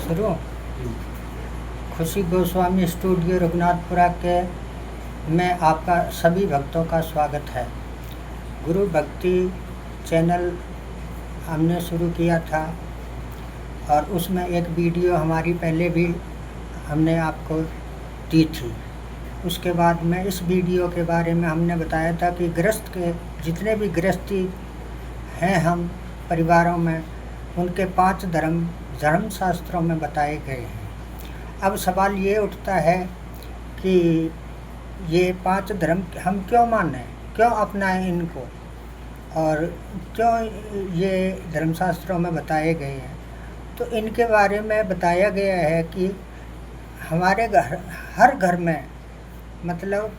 शुरू। खुशी गोस्वामी स्टूडियो रघुनाथपुरा के में आपका सभी भक्तों का स्वागत है। गुरु भक्ति चैनल हमने शुरू किया था और उसमें एक वीडियो हमारी पहले भी हमने आपको दी थी। उसके बाद में इस वीडियो के बारे में हमने बताया था कि गृहस्थ के जितने भी गृहस्थी हैं हम परिवारों में, उनके 5 धर्म शास्त्रों में बताए गए हैं। अब सवाल ये उठता है कि ये 5 धर्म हम क्यों मानें, क्यों अपनाएं इनको, और क्यों ये धर्मशास्त्रों में बताए गए हैं। तो इनके बारे में बताया गया है कि हमारे हर घर में मतलब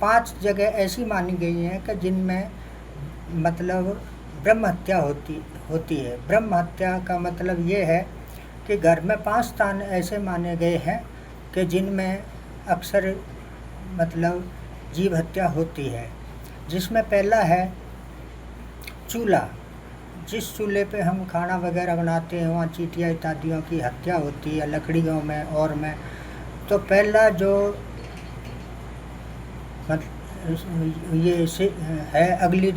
5 जगह ऐसी मानी गई हैं कि जिनमें मतलब ब्रह्म हत्या होती है। ब्रह्म हत्या का मतलब ये है कि घर में 5 स्थान ऐसे माने गए हैं कि जिनमें अक्सर मतलब जीव हत्या होती है। जिसमें पहला है चूल्हा। जिस चूल्हे पे हम खाना वगैरह बनाते हैं वहाँ चींटियाँ इत्यादियों की हत्या होती है, लकड़ियों में और में। तो पहला जो ये से है अग्नि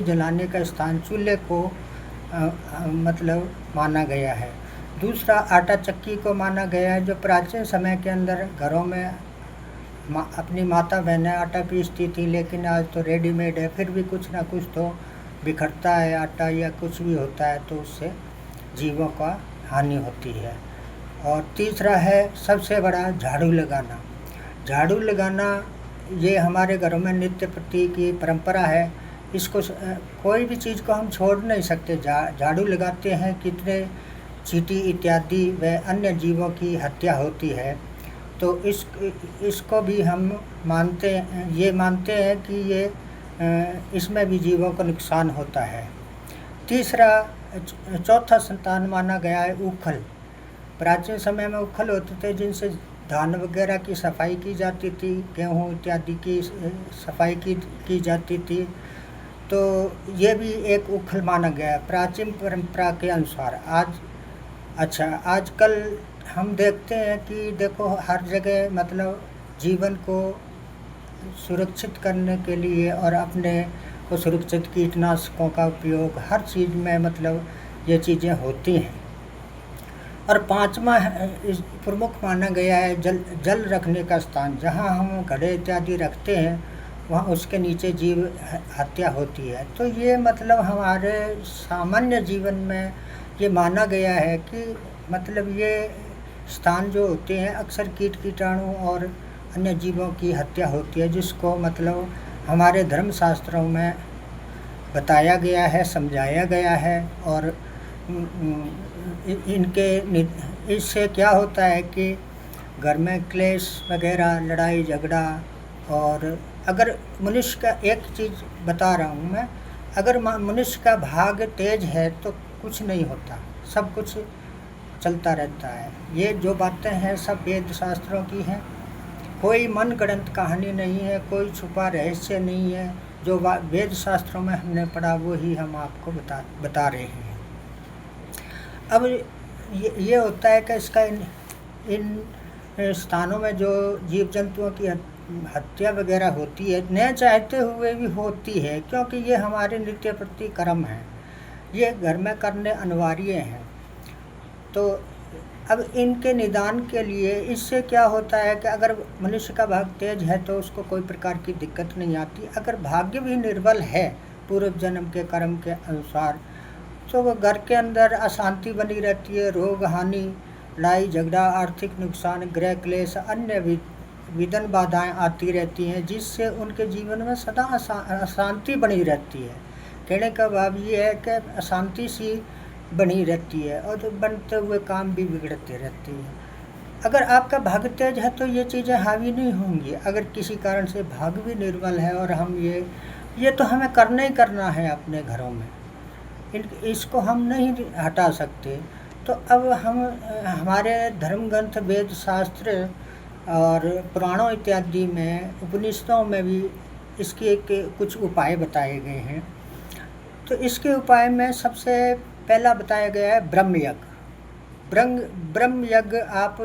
जलाने का स्थान चूल्हे को मतलब माना गया है। दूसरा आटा चक्की को माना गया है, जो प्राचीन समय के अंदर घरों में अपनी माता बहनें आटा पीसती थी, लेकिन आज तो रेडीमेड है, फिर भी कुछ ना कुछ तो बिखरता है आटा या कुछ भी होता है, तो उससे जीवों का हानि होती है। और तीसरा है सबसे बड़ा झाड़ू लगाना। झाड़ू लगाना ये हमारे घरों में नित्य प्रति की परंपरा है। इसको कोई भी चीज़ को हम छोड़ नहीं सकते। झाड़ू लगाते हैं, कितने चींटी इत्यादि व अन्य जीवों की हत्या होती है, तो इसको भी हम मानते हैं कि ये इसमें भी जीवों को नुकसान होता है। चौथा संतान माना गया है ऊखल। प्राचीन समय में ऊखल होते थे जिनसे धान वगैरह की सफाई की जाती थी, गेहूँ इत्यादि की सफाई की जाती थी। तो ये भी एक ऊखल माना गया है प्राचीन परंपरा के अनुसार। आजकल हम देखते हैं कि देखो हर जगह मतलब जीवन को सुरक्षित करने के लिए और अपने को सुरक्षित कीटनाशकों का उपयोग हर चीज़ में मतलब ये चीज़ें होती हैं। और 5वां प्रमुख माना गया है जल रखने का स्थान। जहाँ हम घड़े इत्यादि रखते हैं वहाँ उसके नीचे जीव हत्या होती है। तो ये मतलब हमारे सामान्य जीवन में ये माना गया है कि मतलब ये स्थान जो होते हैं अक्सर कीट कीटाणु और अन्य जीवों की हत्या होती है, जिसको मतलब हमारे धर्मशास्त्रों में बताया गया है, समझाया गया है। और इससे क्या होता है कि घर में क्लेश वगैरह, लड़ाई झगड़ा, और अगर मनुष्य का एक चीज़ बता रहा हूँ मैं, अगर मनुष्य का भाग तेज है तो कुछ नहीं होता, सब कुछ चलता रहता है। ये जो बातें हैं सब वेद शास्त्रों की हैं, कोई मनगढ़ंत कहानी नहीं है, कोई छुपा रहस्य नहीं है। जो वेद शास्त्रों में हमने पढ़ा वो ही हम आपको बता रहे हैं। अब ये होता है कि इसका इन स्थानों में जो जीव जंतुओं की हत्या वगैरह होती है न चाहते हुए भी होती है, क्योंकि ये हमारे नित्य प्रति कर्म है, ये घर में करने अनिवार्य हैं। तो अब इनके निदान के लिए इससे क्या होता है कि अगर मनुष्य का भाग तेज है तो उसको कोई प्रकार की दिक्कत नहीं आती। अगर भाग्य भी निर्बल है पूर्व जन्म के कर्म के अनुसार, तो वो घर के अंदर अशांति बनी रहती है, रोग हानि, लड़ाई झगड़ा, आर्थिक नुकसान, गृह क्लेश, अन्य विघ्न बाधाएं आती रहती हैं, जिससे उनके जीवन में सदा अशांति बनी रहती है। कहने का भाव ये है कि अशांति सी बनी रहती है और तो बनते हुए काम भी बिगड़ते रहते हैं। अगर आपका भाग तेज है तो ये चीज़ें हावी नहीं होंगी। अगर किसी कारण से भाग भी निर्बल है और हम ये तो हमें करना ही करना है अपने घरों में, इसको हम नहीं हटा सकते। तो अब हम हमारे धर्म ग्रंथ, वेद शास्त्र और पुराणों इत्यादि में, उपनिषदों में भी इसके कुछ उपाय बताए गए हैं। तो इसके उपाय में सबसे पहला बताया गया है ब्रह्म यज्ञ। ब्रह्म ब्रह्म यज्ञ आप